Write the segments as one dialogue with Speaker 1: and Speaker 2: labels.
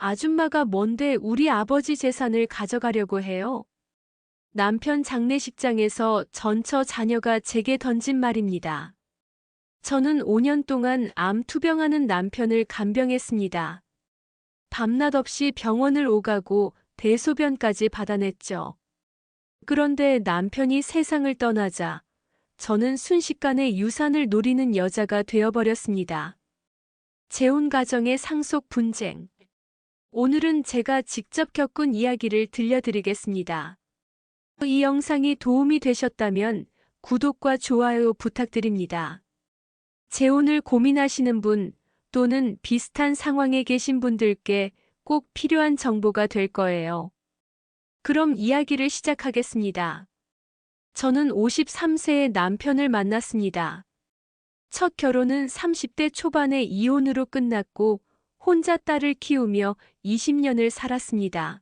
Speaker 1: 아줌마가 뭔데 우리 아버지 재산을 가져가려고 해요? 남편 장례식장에서 전처 자녀가 제게 던진 말입니다. 저는 5년 동안 암 투병하는 남편을 간병했습니다. 밤낮 없이 병원을 오가고 대소변까지 받아냈죠. 그런데 남편이 세상을 떠나자 저는 순식간에 유산을 노리는 여자가 되어버렸습니다. 재혼 가정의 상속 분쟁. 오늘은 제가 직접 겪은 이야기를 들려드리겠습니다. 이 영상이 도움이 되셨다면 구독과 좋아요 부탁드립니다. 재혼을 고민하시는 분 또는 비슷한 상황에 계신 분들께 꼭 필요한 정보가 될 거예요. 그럼 이야기를 시작하겠습니다. 저는 53세의 남편을 만났습니다. 첫 결혼은 30대 초반에 이혼으로 끝났고 혼자 딸을 키우며 20년을 살았습니다.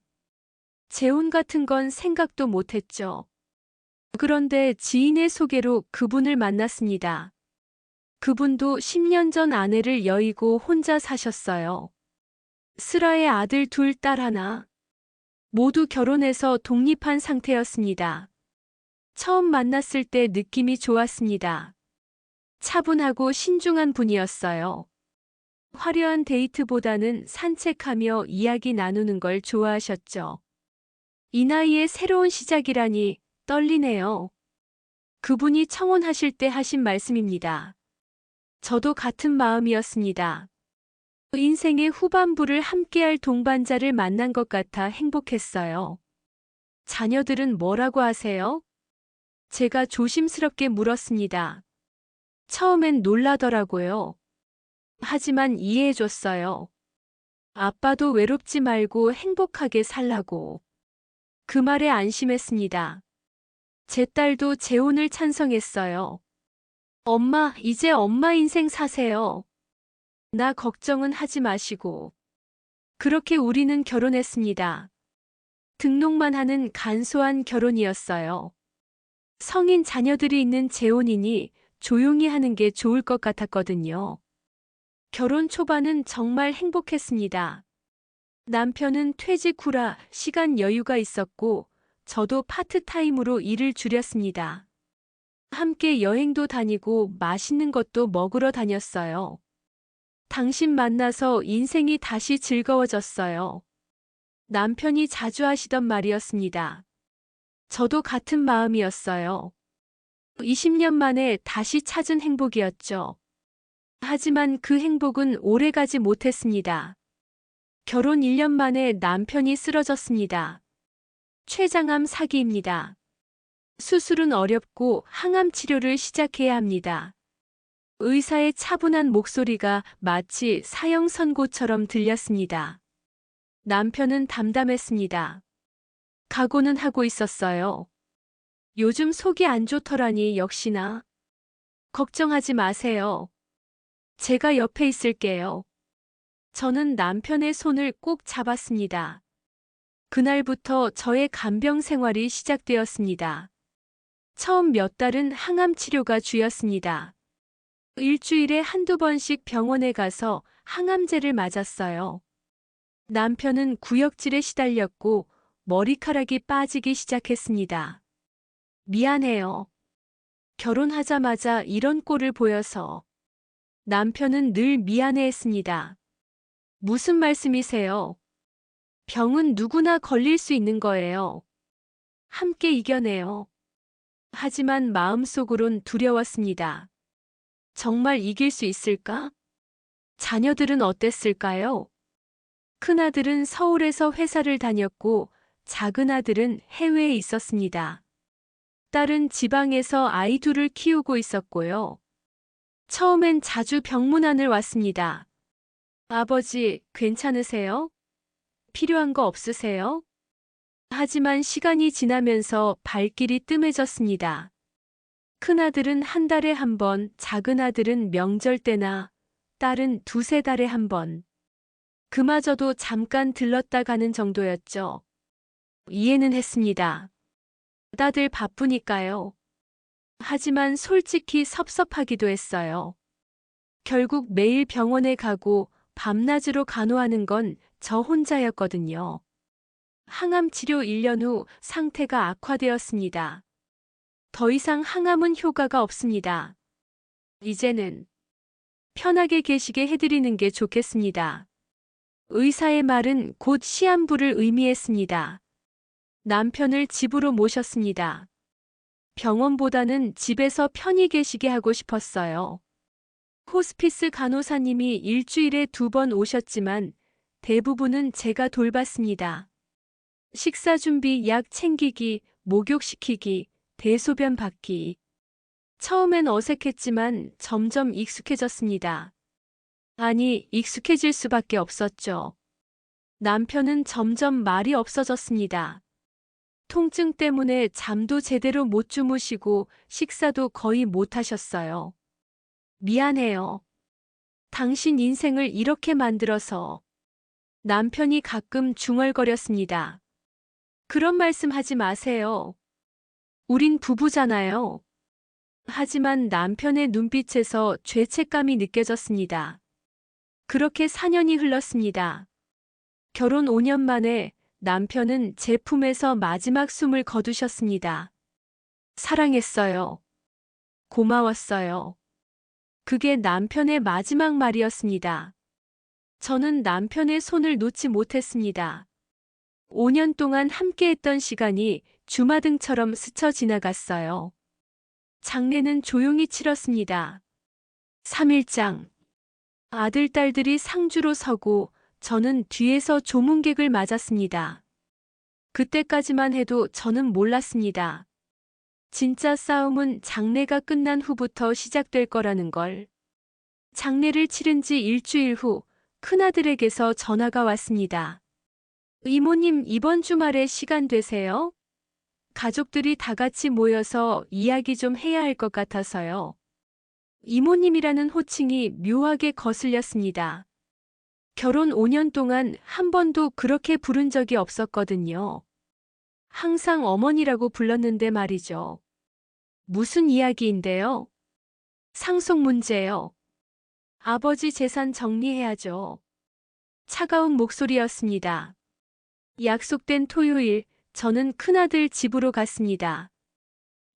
Speaker 1: 재혼 같은 건 생각도 못했죠. 그런데 지인의 소개로 그분을 만났습니다. 그분도 10년 전 아내를 여의고 혼자 사셨어요. 슬아의 아들 둘, 딸 하나. 모두 결혼해서 독립한 상태였습니다. 처음 만났을 때 느낌이 좋았습니다. 차분하고 신중한 분이었어요. 화려한 데이트보다는 산책하며 이야기 나누는 걸 좋아하셨죠. 이 나이에 새로운 시작이라니 떨리네요. 그분이 청혼하실 때 하신 말씀입니다. 저도 같은 마음이었습니다. 인생의 후반부를 함께할 동반자를 만난 것 같아 행복했어요. 자녀들은 뭐라고 하세요? 제가 조심스럽게 물었습니다. 처음엔 놀라더라고요. 하지만 이해해줬어요. 아빠도 외롭지 말고 행복하게 살라고. 그 말에 안심했습니다. 제 딸도 재혼을 찬성했어요. 엄마, 이제 엄마 인생 사세요. 나 걱정은 하지 마시고. 그렇게 우리는 결혼했습니다. 등록만 하는 간소한 결혼이었어요. 성인 자녀들이 있는 재혼이니 조용히 하는 게 좋을 것 같았거든요. 결혼 초반은 정말 행복했습니다. 남편은 퇴직 후라 시간 여유가 있었고 저도 파트타임으로 일을 줄였습니다. 함께 여행도 다니고 맛있는 것도 먹으러 다녔어요. 당신 만나서 인생이 다시 즐거워졌어요. 남편이 자주 하시던 말이었습니다. 저도 같은 마음이었어요. 20년 만에 다시 찾은 행복이었죠. 하지만 그 행복은 오래가지 못했습니다. 결혼 1년 만에 남편이 쓰러졌습니다. 췌장암 사기입니다. 수술은 어렵고 항암 치료를 시작해야 합니다. 의사의 차분한 목소리가 마치 사형 선고처럼 들렸습니다. 남편은 담담했습니다. 각오는 하고 있었어요. 요즘 속이 안 좋더라니 역시나. 걱정하지 마세요. 제가 옆에 있을게요. 저는 남편의 손을 꼭 잡았습니다. 그날부터 저의 간병 생활이 시작되었습니다. 처음 몇 달은 항암 치료가 주였습니다. 일주일에 한두 번씩 병원에 가서 항암제를 맞았어요. 남편은 구역질에 시달렸고 머리카락이 빠지기 시작했습니다. 미안해요. 결혼하자마자 이런 꼴을 보여서. 남편은 늘 미안해했습니다. 무슨 말씀이세요? 병은 누구나 걸릴 수 있는 거예요. 함께 이겨내요. 하지만 마음속으론 두려웠습니다. 정말 이길 수 있을까? 자녀들은 어땠을까요? 큰아들은 서울에서 회사를 다녔고 작은아들은 해외에 있었습니다. 딸은 지방에서 아이 둘을 키우고 있었고요. 처음엔 자주 병문안을 왔습니다. 아버지, 괜찮으세요? 필요한 거 없으세요? 하지만 시간이 지나면서 발길이 뜸해졌습니다. 큰아들은 한 달에 한 번, 작은아들은 명절 때나, 딸은 두세 달에 한 번. 그마저도 잠깐 들렀다 가는 정도였죠. 이해는 했습니다. 다들 바쁘니까요. 하지만 솔직히 섭섭하기도 했어요. 결국 매일 병원에 가고 밤낮으로 간호하는 건 저 혼자였거든요. 항암 치료 1년 후 상태가 악화되었습니다. 더 이상 항암은 효과가 없습니다. 이제는 편하게 계시게 해드리는 게 좋겠습니다. 의사의 말은 곧 시한부를 의미했습니다. 남편을 집으로 모셨습니다. 병원보다는 집에서 편히 계시게 하고 싶었어요. 호스피스 간호사님이 일주일에 2번 오셨지만 대부분은 제가 돌봤습니다. 식사 준비, 약 챙기기, 목욕시키기, 대소변 받기. 처음엔 어색했지만 점점 익숙해졌습니다. 아니, 익숙해질 수밖에 없었죠. 남편은 점점 말이 없어졌습니다. 통증 때문에 잠도 제대로 못 주무시고 식사도 거의 못 하셨어요. 미안해요. 당신 인생을 이렇게 만들어서. 남편이 가끔 중얼거렸습니다. 그런 말씀 하지 마세요. 우린 부부잖아요. 하지만 남편의 눈빛에서 죄책감이 느껴졌습니다. 그렇게 4년이 흘렀습니다. 결혼 5년 만에 남편은 제 품에서 마지막 숨을 거두셨습니다. 사랑했어요. 고마웠어요. 그게 남편의 마지막 말이었습니다. 저는 남편의 손을 놓지 못했습니다. 5년 동안 함께했던 시간이 주마등처럼 스쳐 지나갔어요. 장례는 조용히 치렀습니다. 3일장. 아들, 딸들이 상주로 서고 저는 뒤에서 조문객을 맞았습니다. 그때까지만 해도 저는 몰랐습니다. 진짜 싸움은 장례가 끝난 후부터 시작될 거라는 걸. 장례를 치른 지 일주일 후 큰아들에게서 전화가 왔습니다. 이모님, 이번 주말에 시간 되세요? 가족들이 다 같이 모여서 이야기 좀 해야 할 것 같아서요. 이모님이라는 호칭이 묘하게 거슬렸습니다. 결혼 5년 동안 한 번도 그렇게 부른 적이 없었거든요. 항상 어머니라고 불렀는데 말이죠. 무슨 이야기인데요? 상속 문제요. 아버지 재산 정리해야죠. 차가운 목소리였습니다. 약속된 토요일, 저는 큰아들 집으로 갔습니다.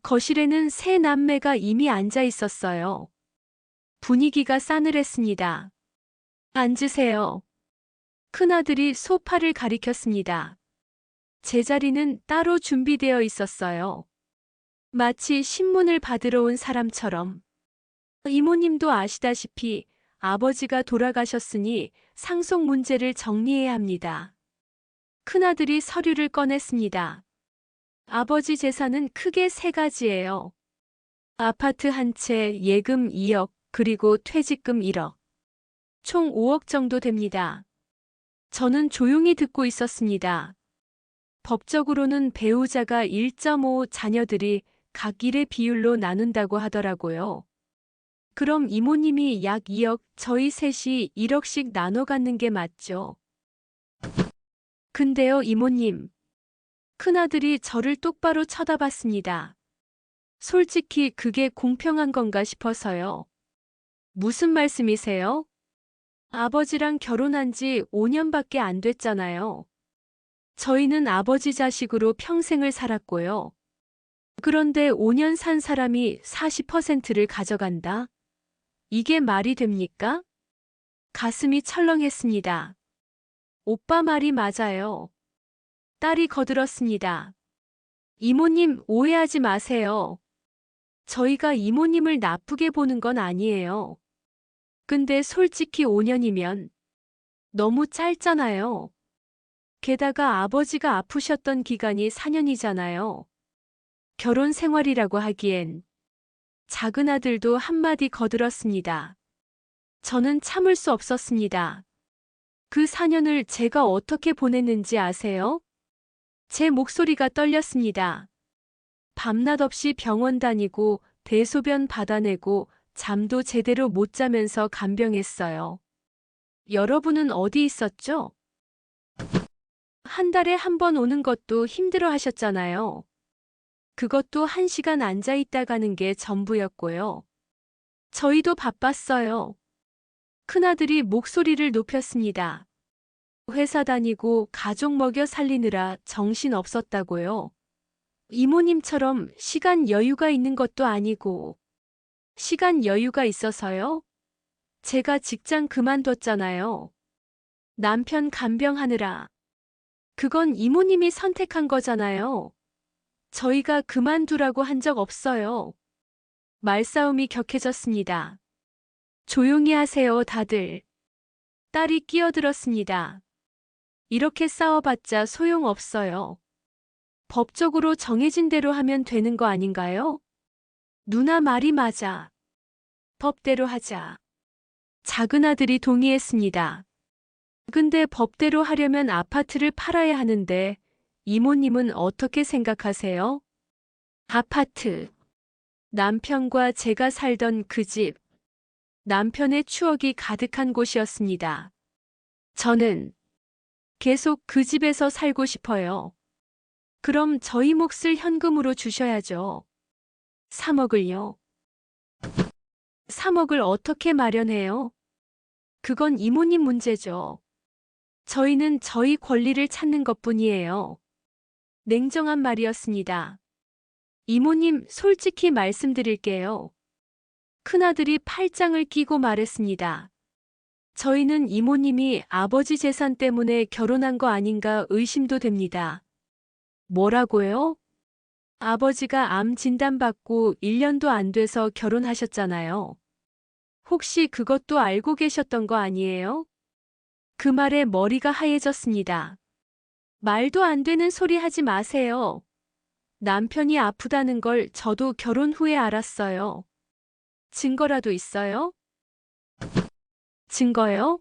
Speaker 1: 거실에는 세 남매가 이미 앉아 있었어요. 분위기가 싸늘했습니다. 앉으세요. 큰아들이 소파를 가리켰습니다. 제 자리는 따로 준비되어 있었어요. 마치 신문을 받으러 온 사람처럼. 이모님도 아시다시피 아버지가 돌아가셨으니 상속 문제를 정리해야 합니다. 큰아들이 서류를 꺼냈습니다. 아버지 재산은 크게 3가지예요. 아파트 한 채, 예금 2억, 그리고 퇴직금 1억. 총 5억 정도 됩니다. 저는 조용히 듣고 있었습니다. 법적으로는 배우자가 1.5, 자녀들이 각 1의 비율로 나눈다고 하더라고요. 그럼 이모님이 약 2억, 저희 셋이 1억씩 나눠 갖는 게 맞죠? 근데요, 이모님. 큰아들이 저를 똑바로 쳐다봤습니다. 솔직히 그게 공평한 건가 싶어서요. 무슨 말씀이세요? 아버지랑 결혼한 지 5년밖에 안 됐잖아요. 저희는 아버지 자식으로 평생을 살았고요. 그런데 5년 산 사람이 40%를 가져간다? 이게 말이 됩니까? 가슴이 철렁했습니다. 오빠 말이 맞아요. 딸이 거들었습니다. 이모님, 오해하지 마세요. 저희가 이모님을 나쁘게 보는 건 아니에요. 근데 솔직히 5년이면 너무 짧잖아요. 게다가 아버지가 아프셨던 기간이 4년이잖아요. 결혼 생활이라고 하기엔. 작은 아들도 한마디 거들었습니다. 저는 참을 수 없었습니다. 그 4년을 제가 어떻게 보냈는지 아세요? 제 목소리가 떨렸습니다. 밤낮 없이 병원 다니고 대소변 받아내고 잠도 제대로 못 자면서 간병했어요. 여러분은 어디 있었죠? 한 달에 한 번 오는 것도 힘들어 하셨잖아요. 그것도 1시간 앉아 있다 가는 게 전부였고요. 저희도 바빴어요. 큰아들이 목소리를 높였습니다. 회사 다니고 가족 먹여 살리느라 정신 없었다고요. 이모님처럼 시간 여유가 있는 것도 아니고. 시간 여유가 있어서요? 제가 직장 그만뒀잖아요. 남편 간병하느라. 그건 이모님이 선택한 거잖아요. 저희가 그만두라고 한 적 없어요. 말싸움이 격해졌습니다. 조용히 하세요, 다들. 딸이 끼어들었습니다. 이렇게 싸워봤자 소용없어요. 법적으로 정해진 대로 하면 되는 거 아닌가요? 누나 말이 맞아. 법대로 하자. 작은 아들이 동의했습니다. 근데 법대로 하려면 아파트를 팔아야 하는데 이모님은 어떻게 생각하세요? 아파트. 남편과 제가 살던 그 집. 남편의 추억이 가득한 곳이었습니다. 저는 계속 그 집에서 살고 싶어요. 그럼 저희 몫을 현금으로 주셔야죠. 3억을요. 3억을 어떻게 마련해요? 그건 이모님 문제죠. 저희는 저희 권리를 찾는 것뿐이에요. 냉정한 말이었습니다. 이모님, 솔직히 말씀드릴게요. 큰아들이 팔짱을 끼고 말했습니다. 저희는 이모님이 아버지 재산 때문에 결혼한 거 아닌가 의심도 됩니다. 뭐라고요? 아버지가 암 진단받고 1년도 안 돼서 결혼하셨잖아요. 혹시 그것도 알고 계셨던 거 아니에요? 그 말에 머리가 하얘졌습니다. 말도 안 되는 소리 하지 마세요. 남편이 아프다는 걸 저도 결혼 후에 알았어요. 증거라도 있어요? 증거요?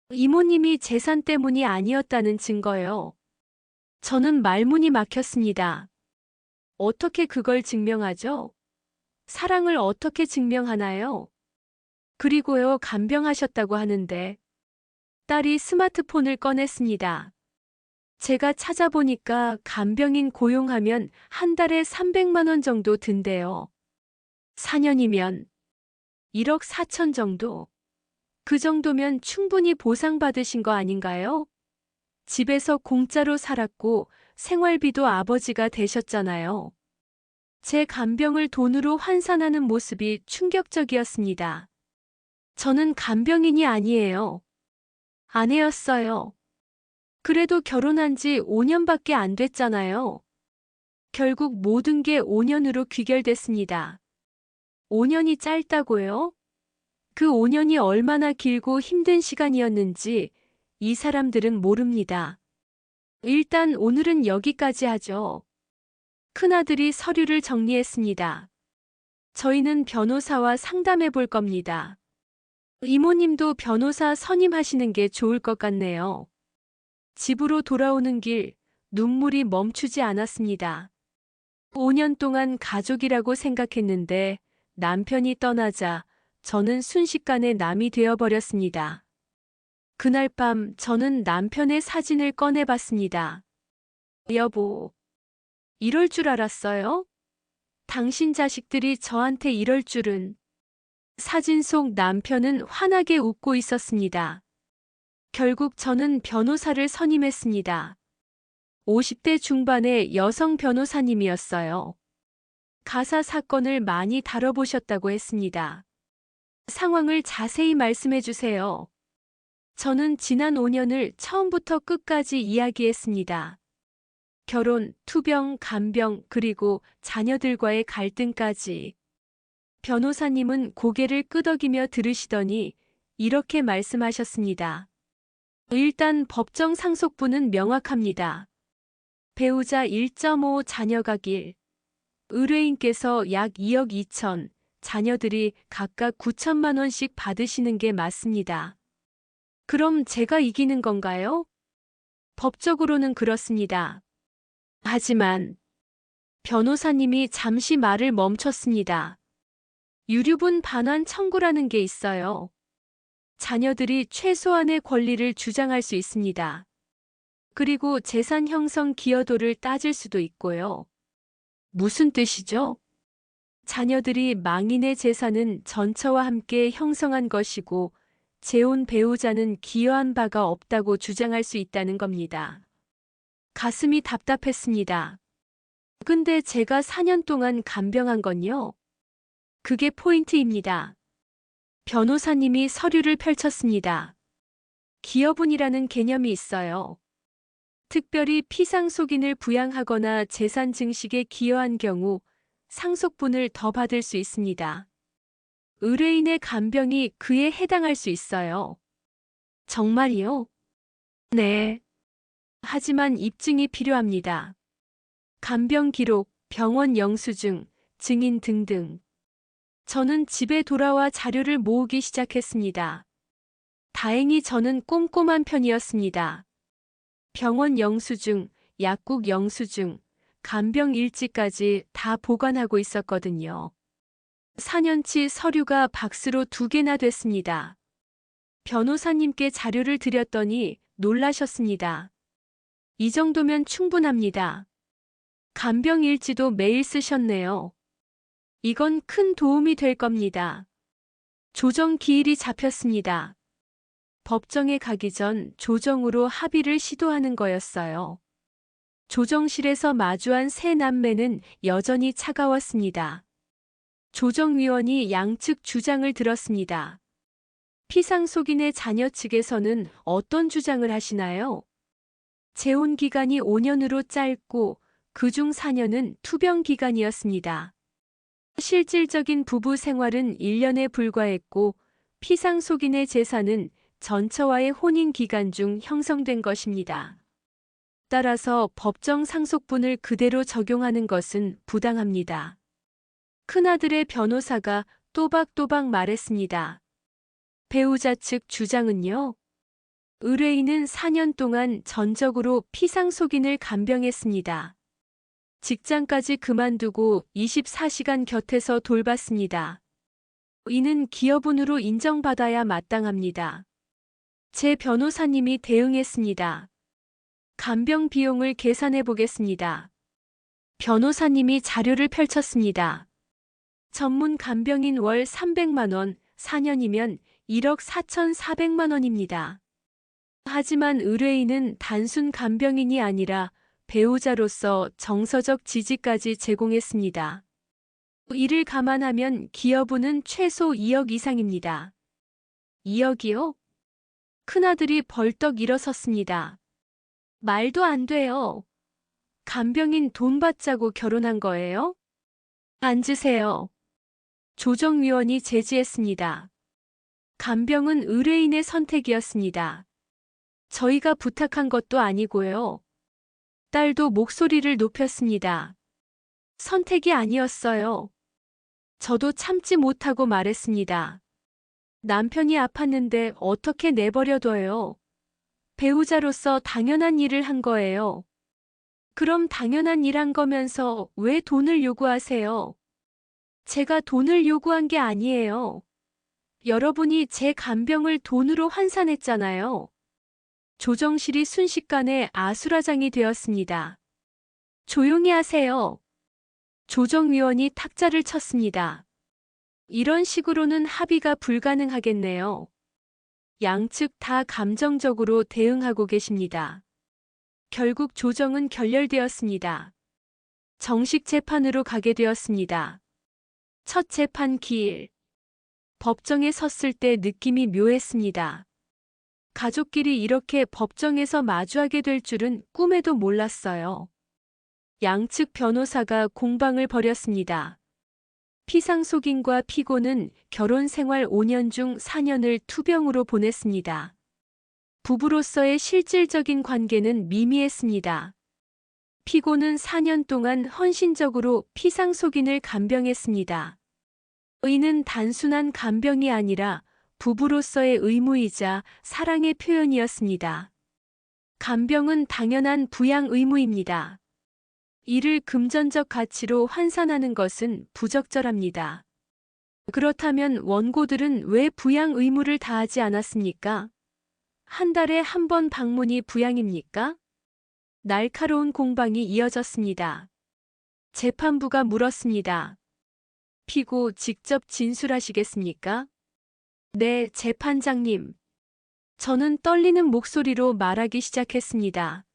Speaker 1: 이모님이 재산 때문이 아니었다는 증거요. 저는 말문이 막혔습니다. 어떻게 그걸 증명하죠? 사랑을 어떻게 증명하나요? 그리고요, 간병하셨다고 하는데. 딸이 스마트폰을 꺼냈습니다. 제가 찾아보니까 간병인 고용하면 한 달에 300만 원 정도 든대요. 4년이면 1억 4천 정도. 그 정도면 충분히 보상받으신 거 아닌가요? 집에서 공짜로 살았고 생활비도 아버지가 되셨잖아요. 제 간병을 돈으로 환산하는 모습이 충격적이었습니다. 저는 간병인이 아니에요. 아내였어요. 그래도 결혼한 지 5년밖에 안 됐잖아요. 결국 모든 게 5년으로 귀결됐습니다. 5년이 짧다고요? 그 5년이 얼마나 길고 힘든 시간이었는지 이 사람들은 모릅니다. 일단 오늘은 여기까지 하죠. 큰아들이 서류를 정리했습니다. 저희는 변호사와 상담해 볼 겁니다. 이모님도 변호사 선임하시는 게 좋을 것 같네요. 집으로 돌아오는 길, 눈물이 멈추지 않았습니다. 5년 동안 가족이라고 생각했는데 남편이 떠나자 저는 순식간에 남이 되어버렸습니다. 그날 밤 저는 남편의 사진을 꺼내봤습니다. 여보, 이럴 줄 알았어요? 당신 자식들이 저한테 이럴 줄은. 사진 속 남편은 환하게 웃고 있었습니다. 결국 저는 변호사를 선임했습니다. 50대 중반의 여성 변호사님이었어요. 가사 사건을 많이 다뤄보셨다고 했습니다. 상황을 자세히 말씀해 주세요. 저는 지난 5년을 처음부터 끝까지 이야기했습니다. 결혼, 투병, 간병, 그리고 자녀들과의 갈등까지. 변호사님은 고개를 끄덕이며 들으시더니 이렇게 말씀하셨습니다. 일단 법정 상속분은 명확합니다. 배우자 1.5, 자녀가 1. 의뢰인께서 약 2억 2천, 자녀들이 각각 9천만 원씩 받으시는 게 맞습니다. 그럼 제가 이기는 건가요? 법적으로는 그렇습니다. 하지만 변호사님이 잠시 말을 멈췄습니다. 유류분 반환 청구라는 게 있어요. 자녀들이 최소한의 권리를 주장할 수 있습니다. 그리고 재산 형성 기여도를 따질 수도 있고요. 무슨 뜻이죠? 자녀들이 망인의 재산은 전처와 함께 형성한 것이고 재혼 배우자는 기여한 바가 없다고 주장할 수 있다는 겁니다. 가슴이 답답했습니다. 근데 제가 4년 동안 간병한 건요? 그게 포인트입니다. 변호사님이 서류를 펼쳤습니다. 기여분이라는 개념이 있어요. 특별히 피상속인을 부양하거나 재산 증식에 기여한 경우 상속분을 더 받을 수 있습니다. 의뢰인의 간병이 그에 해당할 수 있어요. 정말이요? 네. 하지만 입증이 필요합니다. 간병 기록, 병원 영수증, 증인 등등. 저는 집에 돌아와 자료를 모으기 시작했습니다. 다행히 저는 꼼꼼한 편이었습니다. 병원 영수증, 약국 영수증, 간병 일지까지 다 보관하고 있었거든요. 4년치 서류가 박스로 2개나 됐습니다. 변호사님께 자료를 드렸더니 놀라셨습니다. 이 정도면 충분합니다. 간병 일지도 매일 쓰셨네요. 이건 큰 도움이 될 겁니다. 조정 기일이 잡혔습니다. 법정에 가기 전 조정으로 합의를 시도하는 거였어요. 조정실에서 마주한 세 남매는 여전히 차가웠습니다. 조정위원이 양측 주장을 들었습니다. 피상속인의 자녀 측에서는 어떤 주장을 하시나요? 재혼 기간이 5년으로 짧고 그중 4년은 투병 기간이었습니다. 실질적인 부부 생활은 1년에 불과했고 피상속인의 재산은 전처와의 혼인 기간 중 형성된 것입니다. 따라서 법정 상속분을 그대로 적용하는 것은 부당합니다. 큰아들의 변호사가 또박또박 말했습니다. 배우자 측 주장은요? 의뢰인은 4년 동안 전적으로 피상속인을 간병했습니다. 직장까지 그만두고 24시간 곁에서 돌봤습니다. 이는 기여분으로 인정받아야 마땅합니다. 제 변호사님이 대응했습니다. 간병 비용을 계산해 보겠습니다. 변호사님이 자료를 펼쳤습니다. 전문 간병인 월 300만 원, 4년이면 1억 4,400만 원입니다. 하지만 의뢰인은 단순 간병인이 아니라 배우자로서 정서적 지지까지 제공했습니다. 이를 감안하면 기여분은 최소 2억 이상입니다. 2억이요? 큰아들이 벌떡 일어섰습니다. 말도 안 돼요. 간병인 돈 받자고 결혼한 거예요? 앉으세요. 조정위원이 제지했습니다. 간병은 의뢰인의 선택이었습니다. 저희가 부탁한 것도 아니고요. 딸도 목소리를 높였습니다. 선택이 아니었어요. 저도 참지 못하고 말했습니다. 남편이 아팠는데 어떻게 내버려둬요? 배우자로서 당연한 일을 한 거예요. 그럼 당연한 일 한 거면서 왜 돈을 요구하세요? 제가 돈을 요구한 게 아니에요. 여러분이 제 간병을 돈으로 환산했잖아요. 조정실이 순식간에 아수라장이 되었습니다. 조용히 하세요. 조정위원이 탁자를 쳤습니다. 이런 식으로는 합의가 불가능하겠네요. 양측 다 감정적으로 대응하고 계십니다. 결국 조정은 결렬되었습니다. 정식 재판으로 가게 되었습니다. 첫 재판 기일. 법정에 섰을 때 느낌이 묘했습니다. 가족끼리 이렇게 법정에서 마주하게 될 줄은 꿈에도 몰랐어요. 양측 변호사가 공방을 벌였습니다. 피상속인과 피고는 결혼 생활 5년 중 4년을 투병으로 보냈습니다. 부부로서의 실질적인 관계는 미미했습니다. 피고는 4년 동안 헌신적으로 피상속인을 간병했습니다. 이는 단순한 간병이 아니라 부부로서의 의무이자 사랑의 표현이었습니다. 간병은 당연한 부양 의무입니다. 이를 금전적 가치로 환산하는 것은 부적절합니다. 그렇다면 원고들은 왜 부양 의무를 다하지 않았습니까? 한 달에 한 번 방문이 부양입니까? 날카로운 공방이 이어졌습니다. 재판부가 물었습니다. 피고 직접 진술하시겠습니까? 네, 재판장님. 저는 떨리는 목소리로 말하기 시작했습니다.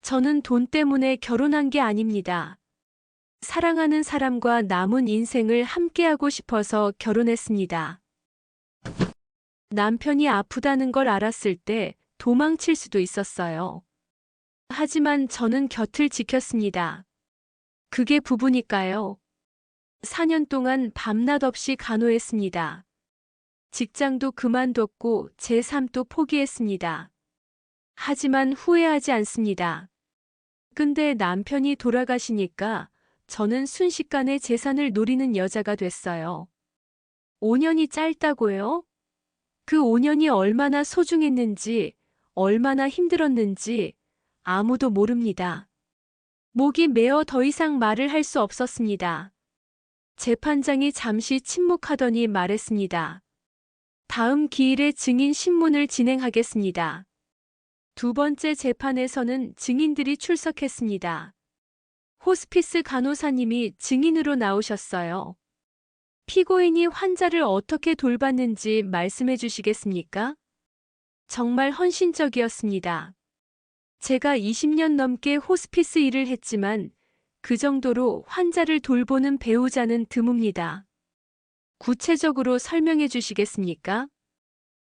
Speaker 1: 저는 돈 때문에 결혼한 게 아닙니다. 사랑하는 사람과 남은 인생을 함께하고 싶어서 결혼했습니다. 남편이 아프다는 걸 알았을 때 도망칠 수도 있었어요. 하지만 저는 곁을 지켰습니다. 그게 부부니까요. 4년 동안 밤낮 없이 간호했습니다. 직장도 그만뒀고 제 삶도 포기했습니다. 하지만 후회하지 않습니다. 근데 남편이 돌아가시니까 저는 순식간에 재산을 노리는 여자가 됐어요. 5년이 짧다고요? 그 5년이 얼마나 소중했는지, 얼마나 힘들었는지 아무도 모릅니다. 목이 메어 더 이상 말을 할 수 없었습니다. 재판장이 잠시 침묵하더니 말했습니다. 다음 기일에 증인 신문을 진행하겠습니다. 두 번째 재판에서는 증인들이 출석했습니다. 호스피스 간호사님이 증인으로 나오셨어요. 피고인이 환자를 어떻게 돌봤는지 말씀해 주시겠습니까? 정말 헌신적이었습니다. 제가 20년 넘게 호스피스 일을 했지만 그 정도로 환자를 돌보는 배우자는 드뭅니다. 구체적으로 설명해 주시겠습니까?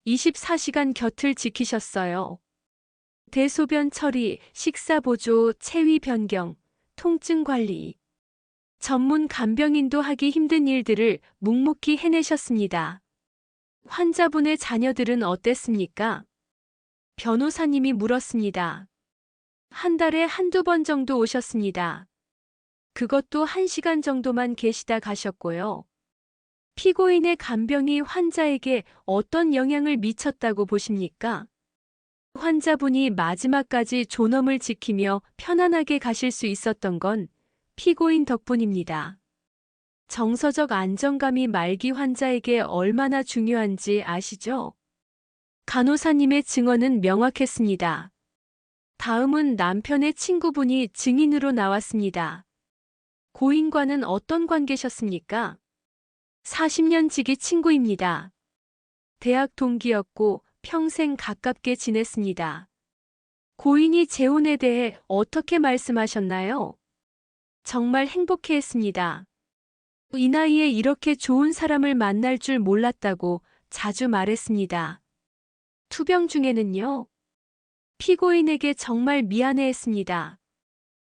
Speaker 1: 24시간 곁을 지키셨어요. 대소변 처리, 식사 보조, 체위 변경, 통증 관리. 전문 간병인도 하기 힘든 일들을 묵묵히 해내셨습니다. 환자분의 자녀들은 어땠습니까? 변호사님이 물었습니다. 한 달에 한두 번 정도 오셨습니다. 그것도 1시간 정도만 계시다 가셨고요. 피고인의 간병이 환자에게 어떤 영향을 미쳤다고 보십니까? 환자분이 마지막까지 존엄을 지키며 편안하게 가실 수 있었던 건 피고인 덕분입니다. 정서적 안정감이 말기 환자에게 얼마나 중요한지 아시죠? 간호사님의 증언은 명확했습니다. 다음은 남편의 친구분이 증인으로 나왔습니다. 고인과는 어떤 관계셨습니까? 40년 지기 친구입니다. 대학 동기였고 평생 가깝게 지냈습니다. 고인이 재혼에 대해 어떻게 말씀하셨나요? 정말 행복해했습니다. 이 나이에 이렇게 좋은 사람을 만날 줄 몰랐다고 자주 말했습니다. 투병 중에는요. 피고인에게 정말 미안해했습니다.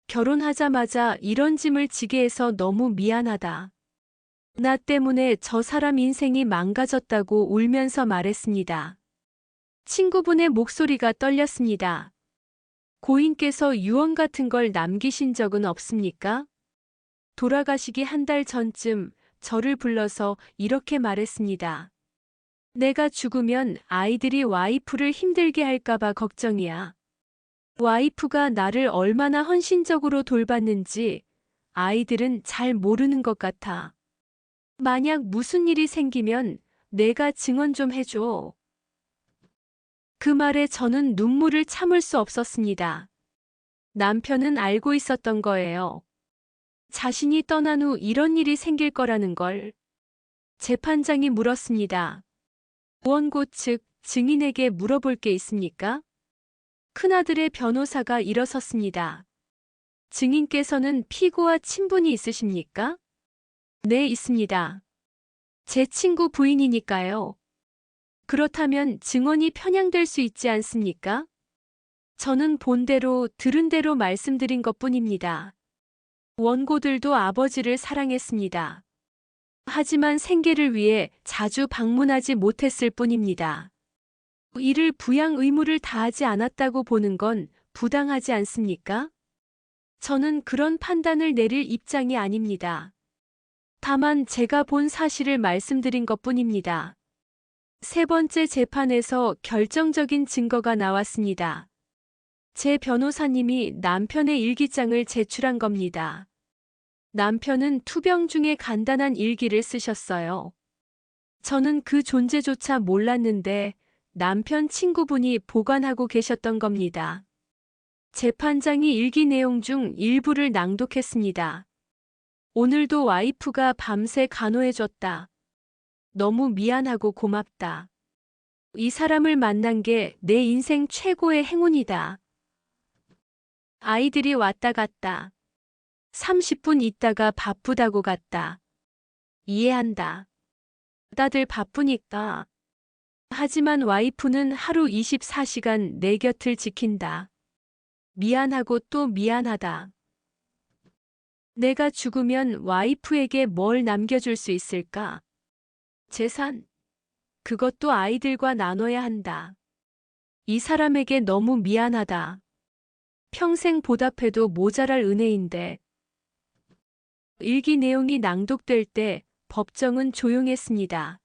Speaker 1: 결혼하자마자 이런 짐을 지게 해서 너무 미안하다. 나 때문에 저 사람 인생이 망가졌다고 울면서 말했습니다. 친구분의 목소리가 떨렸습니다. 고인께서 유언 같은 걸 남기신 적은 없습니까? 돌아가시기 한 달 전쯤 저를 불러서 이렇게 말했습니다. 내가 죽으면 아이들이 와이프를 힘들게 할까봐 걱정이야. 와이프가 나를 얼마나 헌신적으로 돌봤는지 아이들은 잘 모르는 것 같아. 만약 무슨 일이 생기면 내가 증언 좀 해줘. 그 말에 저는 눈물을 참을 수 없었습니다. 남편은 알고 있었던 거예요. 자신이 떠난 후 이런 일이 생길 거라는 걸. 재판장이 물었습니다. 원고 측 증인에게 물어볼 게 있습니까? 큰아들의 변호사가 일어섰습니다. 증인께서는 피고와 친분이 있으십니까? 네, 있습니다. 제 친구 부인이니까요. 그렇다면 증언이 편향될 수 있지 않습니까? 저는 본 대로 들은 대로 말씀드린 것뿐입니다. 원고들도 아버지를 사랑했습니다. 하지만 생계를 위해 자주 방문하지 못했을 뿐입니다. 이를 부양 의무를 다하지 않았다고 보는 건 부당하지 않습니까? 저는 그런 판단을 내릴 입장이 아닙니다. 다만 제가 본 사실을 말씀드린 것뿐입니다. 세 번째 재판에서 결정적인 증거가 나왔습니다. 제 변호사님이 남편의 일기장을 제출한 겁니다. 남편은 투병 중에 간단한 일기를 쓰셨어요. 저는 그 존재조차 몰랐는데 남편 친구분이 보관하고 계셨던 겁니다. 재판장이 일기 내용 중 일부를 낭독했습니다. 오늘도 와이프가 밤새 간호해줬다. 너무 미안하고 고맙다. 이 사람을 만난 게 내 인생 최고의 행운이다. 아이들이 왔다 갔다. 30분 있다가 바쁘다고 갔다. 이해한다. 다들 바쁘니까. 하지만 와이프는 하루 24시간 내 곁을 지킨다. 미안하고 또 미안하다. 내가 죽으면 와이프에게 뭘 남겨줄 수 있을까? 재산. 그것도 아이들과 나눠야 한다. 이 사람에게 너무 미안하다. 평생 보답해도 모자랄 은혜인데. 일기 내용이 낭독될 때 법정은 조용했습니다.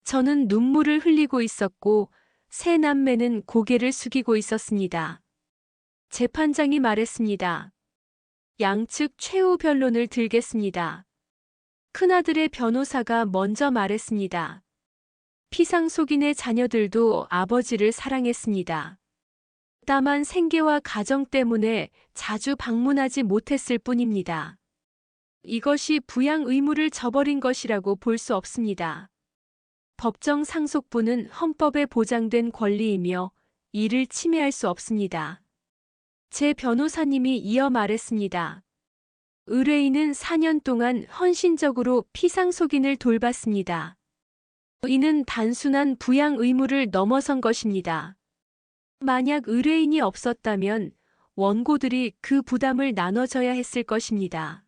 Speaker 1: 저는 눈물을 흘리고 있었고 세 남매는 고개를 숙이고 있었습니다. 재판장이 말했습니다. 양측 최후 변론을 들겠습니다. 큰아들의 변호사가 먼저 말했습니다. 피상속인의 자녀들도 아버지를 사랑했습니다. 다만 생계와 가정 때문에 자주 방문하지 못했을 뿐입니다. 이것이 부양 의무를 저버린 것이라고 볼 수 없습니다. 법정 상속분은 헌법에 보장된 권리이며 이를 침해할 수 없습니다. 제 변호사님이 이어 말했습니다. 의뢰인은 4년 동안 헌신적으로 피상속인을 돌봤습니다. 이는 단순한 부양 의무를 넘어선 것입니다. 만약 의뢰인이 없었다면 원고들이 그 부담을 나눠져야 했을 것입니다.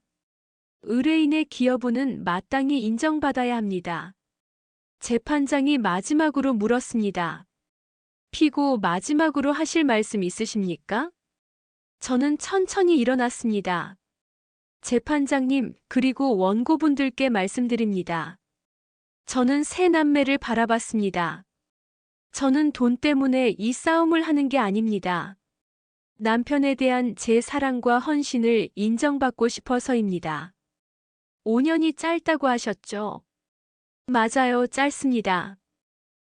Speaker 1: 의뢰인의 기여분은 마땅히 인정받아야 합니다. 재판장이 마지막으로 물었습니다. 피고 마지막으로 하실 말씀 있으십니까? 저는 천천히 일어났습니다. 재판장님, 그리고 원고분들께 말씀드립니다. 저는 세 남매를 바라봤습니다. 저는 돈 때문에 이 싸움을 하는 게 아닙니다. 남편에 대한 제 사랑과 헌신을 인정받고 싶어서입니다. 5년이 짧다고 하셨죠? 맞아요, 짧습니다.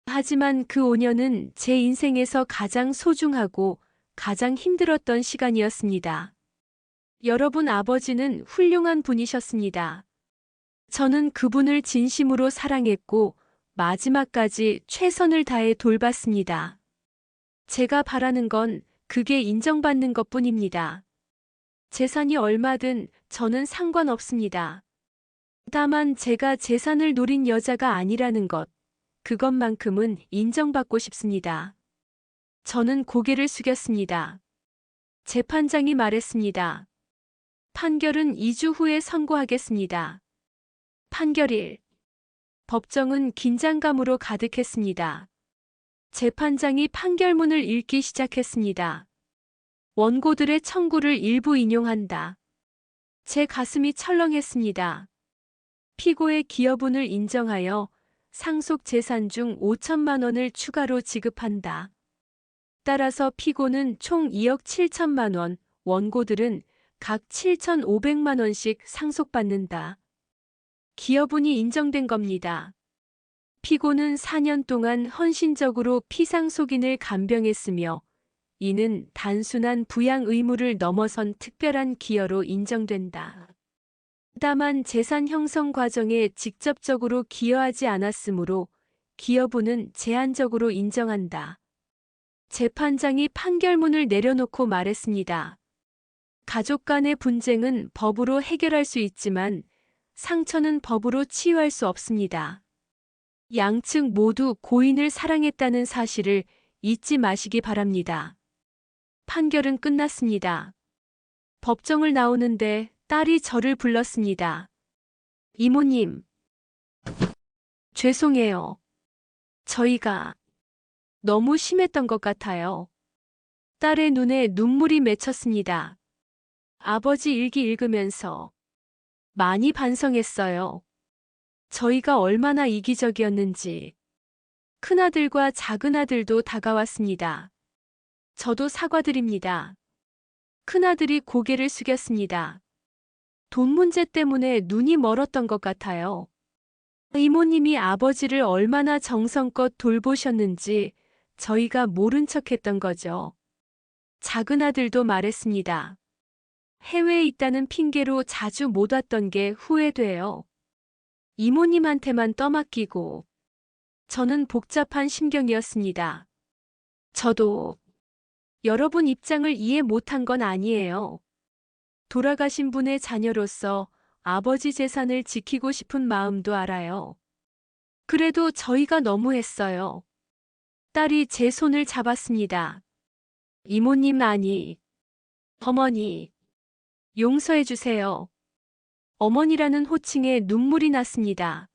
Speaker 1: 하지만 그 5년은 제 인생에서 가장 소중하고 가장 힘들었던 시간이었습니다. 여러분 아버지는 훌륭한 분이셨습니다. 저는 그분을 진심으로 사랑했고 마지막까지 최선을 다해 돌봤습니다. 제가 바라는 건 그게 인정받는 것뿐입니다. 재산이 얼마든 저는 상관없습니다. 다만 제가 재산을 노린 여자가 아니라는 것, 그것만큼은 인정받고 싶습니다. 저는 고개를 숙였습니다. 재판장이 말했습니다. 판결은 2주 후에 선고하겠습니다. 판결일. 법정은 긴장감으로 가득했습니다. 재판장이 판결문을 읽기 시작했습니다. 원고들의 청구를 일부 인용한다. 제 가슴이 철렁했습니다. 피고의 기여분을 인정하여 상속 재산 중 5천만 원을 추가로 지급한다. 따라서 피고는 총 2억 7천만 원, 원고들은 각 7,500만 원씩 상속받는다. 기여분이 인정된 겁니다. 피고는 4년 동안 헌신적으로 피상속인을 간병했으며 이는 단순한 부양 의무를 넘어선 특별한 기여로 인정된다. 다만 재산 형성 과정에 직접적으로 기여하지 않았으므로 기여분은 제한적으로 인정한다. 재판장이 판결문을 내려놓고 말했습니다. 가족 간의 분쟁은 법으로 해결할 수 있지만 상처는 법으로 치유할 수 없습니다. 양측 모두 고인을 사랑했다는 사실을 잊지 마시기 바랍니다. 판결은 끝났습니다. 법정을 나오는데 딸이 저를 불렀습니다. 이모님, 죄송해요. 저희가 너무 심했던 것 같아요. 딸의 눈에 눈물이 맺혔습니다. 아버지 일기 읽으면서 많이 반성했어요. 저희가 얼마나 이기적이었는지. 큰아들과 작은아들도 다가왔습니다. 저도 사과드립니다. 큰아들이 고개를 숙였습니다. 돈 문제 때문에 눈이 멀었던 것 같아요. 이모님이 아버지를 얼마나 정성껏 돌보셨는지 저희가 모른 척했던 거죠. 작은아들도 말했습니다. 해외에 있다는 핑계로 자주 못 왔던 게 후회돼요. 이모님한테만 떠맡기고 저는 복잡한 심경이었습니다. 저도 여러분 입장을 이해 못한 건 아니에요. 돌아가신 분의 자녀로서 아버지 재산을 지키고 싶은 마음도 알아요. 그래도 저희가 너무했어요. 딸이 제 손을 잡았습니다. 이모님 아니, 어머니, 용서해 주세요. 어머니라는 호칭에 눈물이 났습니다.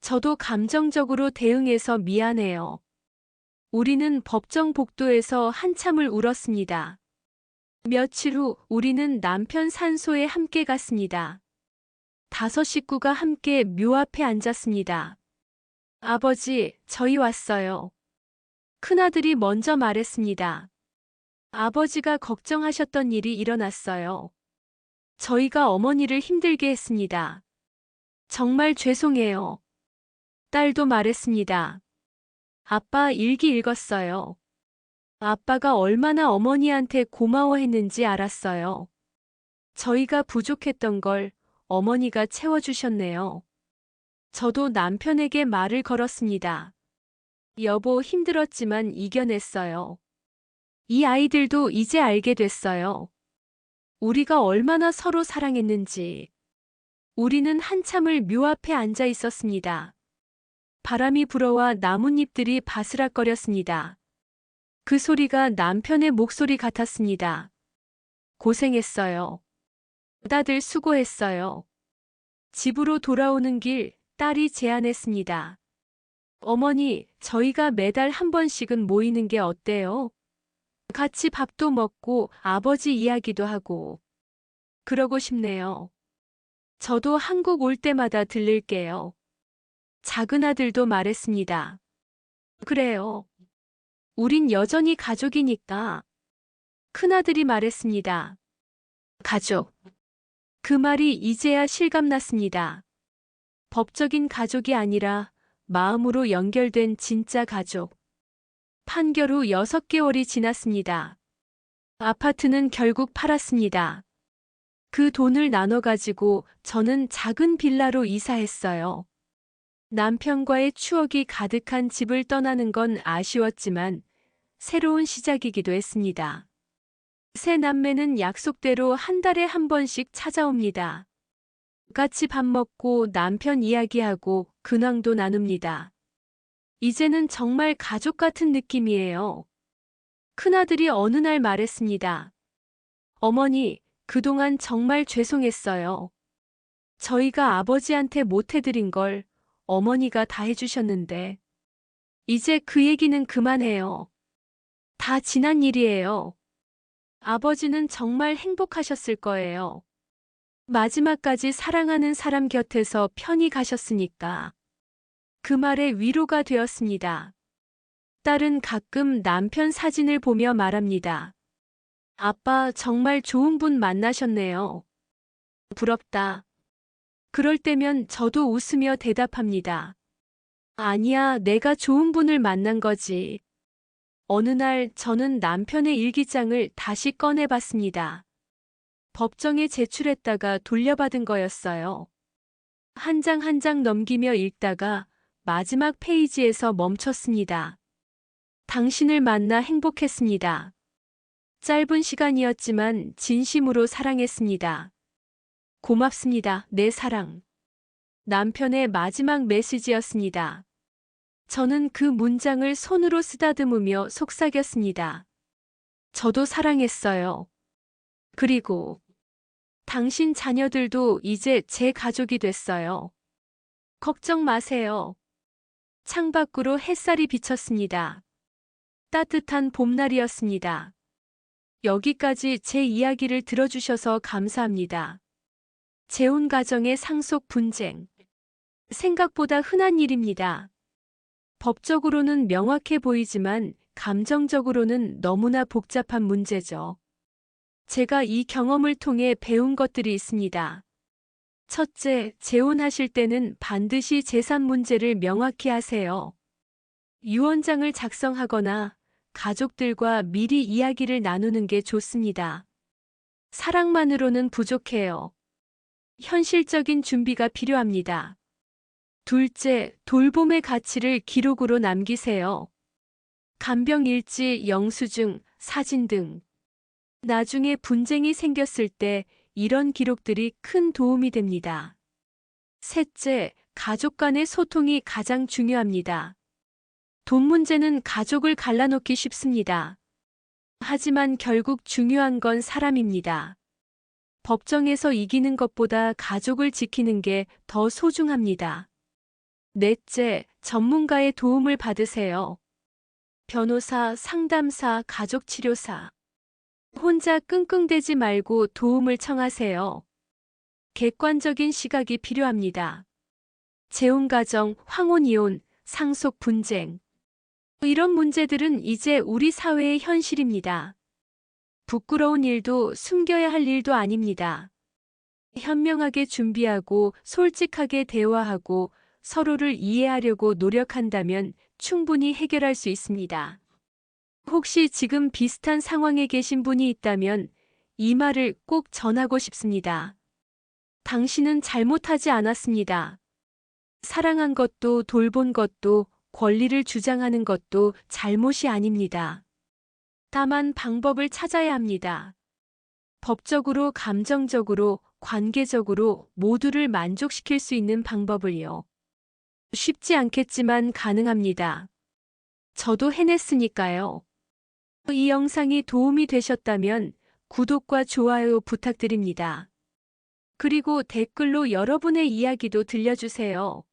Speaker 1: 저도 감정적으로 대응해서 미안해요. 우리는 법정 복도에서 한참을 울었습니다. 며칠 후 우리는 남편 산소에 함께 갔습니다. 5 식구가 함께 묘 앞에 앉았습니다. 아버지, 저희 왔어요. 큰아들이 먼저 말했습니다. 아버지가 걱정하셨던 일이 일어났어요. 저희가 어머니를 힘들게 했습니다. 정말 죄송해요. 딸도 말했습니다. 아빠 일기 읽었어요. 아빠가 얼마나 어머니한테 고마워했는지 알았어요. 저희가 부족했던 걸 어머니가 채워주셨네요. 저도 남편에게 말을 걸었습니다. 여보, 힘들었지만 이겨냈어요. 이 아이들도 이제 알게 됐어요. 우리가 얼마나 서로 사랑했는지. 우리는 한참을 묘 앞에 앉아 있었습니다. 바람이 불어와 나뭇잎들이 바스락거렸습니다. 그 소리가 남편의 목소리 같았습니다. 고생했어요. 다들 수고했어요. 집으로 돌아오는 길 딸이 제안했습니다. 어머니, 저희가 매달 한 번씩은 모이는 게 어때요? 같이 밥도 먹고 아버지 이야기도 하고. 그러고 싶네요. 저도 한국 올 때마다 들를게요. 작은 아들도 말했습니다. 그래요. 우린 여전히 가족이니까. 큰아들이 말했습니다. 가족. 그 말이 이제야 실감났습니다. 법적인 가족이 아니라 마음으로 연결된 진짜 가족. 판결 후 6개월이 지났습니다. 아파트는 결국 팔았습니다. 그 돈을 나눠 가지고 저는 작은 빌라로 이사했어요. 남편과의 추억이 가득한 집을 떠나는 건 아쉬웠지만 새로운 시작이기도 했습니다. 새 남매는 약속대로 한 달에 한 번씩 찾아옵니다. 같이 밥 먹고 남편 이야기하고 근황도 나눕니다. 이제는 정말 가족 같은 느낌이에요. 큰아들이 어느 날 말했습니다. 어머니, 그동안 정말 죄송했어요. 저희가 아버지한테 못해드린 걸 어머니가 다 해주셨는데. 이제 그 얘기는 그만해요. 다 지난 일이에요. 아버지는 정말 행복하셨을 거예요. 마지막까지 사랑하는 사람 곁에서 편히 가셨으니까. 그 말에 위로가 되었습니다. 딸은 가끔 남편 사진을 보며 말합니다. 아빠 정말 좋은 분 만나셨네요. 부럽다. 그럴 때면 저도 웃으며 대답합니다. 아니야, 내가 좋은 분을 만난 거지. 어느 날 저는 남편의 일기장을 다시 꺼내봤습니다. 법정에 제출했다가 돌려받은 거였어요. 한 장 한 장 넘기며 읽다가 마지막 페이지에서 멈췄습니다. 당신을 만나 행복했습니다. 짧은 시간이었지만 진심으로 사랑했습니다. 고맙습니다, 내 사랑. 남편의 마지막 메시지였습니다. 저는 그 문장을 손으로 쓰다듬으며 속삭였습니다. 저도 사랑했어요. 그리고 당신 자녀들도 이제 제 가족이 됐어요. 걱정 마세요. 창밖으로 햇살이 비쳤습니다. 따뜻한 봄날이었습니다. 여기까지 제 이야기를 들어주셔서 감사합니다. 재혼 가정의 상속 분쟁. 생각보다 흔한 일입니다. 법적으로는 명확해 보이지만 감정적으로는 너무나 복잡한 문제죠. 제가 이 경험을 통해 배운 것들이 있습니다. 첫째, 재혼하실 때는 반드시 재산 문제를 명확히 하세요. 유언장을 작성하거나 가족들과 미리 이야기를 나누는 게 좋습니다. 사랑만으로는 부족해요. 현실적인 준비가 필요합니다. 둘째, 돌봄의 가치를 기록으로 남기세요. 간병일지, 영수증, 사진 등. 나중에 분쟁이 생겼을 때 이런 기록들이 큰 도움이 됩니다. 셋째, 가족 간의 소통이 가장 중요합니다. 돈 문제는 가족을 갈라놓기 쉽습니다. 하지만 결국 중요한 건 사람입니다. 법정에서 이기는 것보다 가족을 지키는 게 더 소중합니다. 넷째, 전문가의 도움을 받으세요. 변호사, 상담사, 가족치료사. 혼자 끙끙대지 말고 도움을 청하세요. 객관적인 시각이 필요합니다. 재혼가정, 황혼이혼, 상속 분쟁. 이런 문제들은 이제 우리 사회의 현실입니다. 부끄러운 일도 숨겨야 할 일도 아닙니다. 현명하게 준비하고 솔직하게 대화하고 서로를 이해하려고 노력한다면 충분히 해결할 수 있습니다. 혹시 지금 비슷한 상황에 계신 분이 있다면 이 말을 꼭 전하고 싶습니다. 당신은 잘못하지 않았습니다. 사랑한 것도 돌본 것도 권리를 주장하는 것도 잘못이 아닙니다. 다만 방법을 찾아야 합니다. 법적으로, 감정적으로, 관계적으로 모두를 만족시킬 수 있는 방법을요. 쉽지 않겠지만 가능합니다. 저도 해냈으니까요. 이 영상이 도움이 되셨다면 구독과 좋아요 부탁드립니다. 그리고 댓글로 여러분의 이야기도 들려주세요.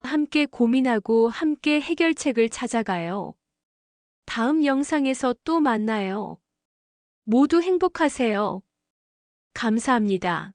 Speaker 1: 함께 고민하고 함께 해결책을 찾아가요. 다음 영상에서 또 만나요. 모두 행복하세요. 감사합니다.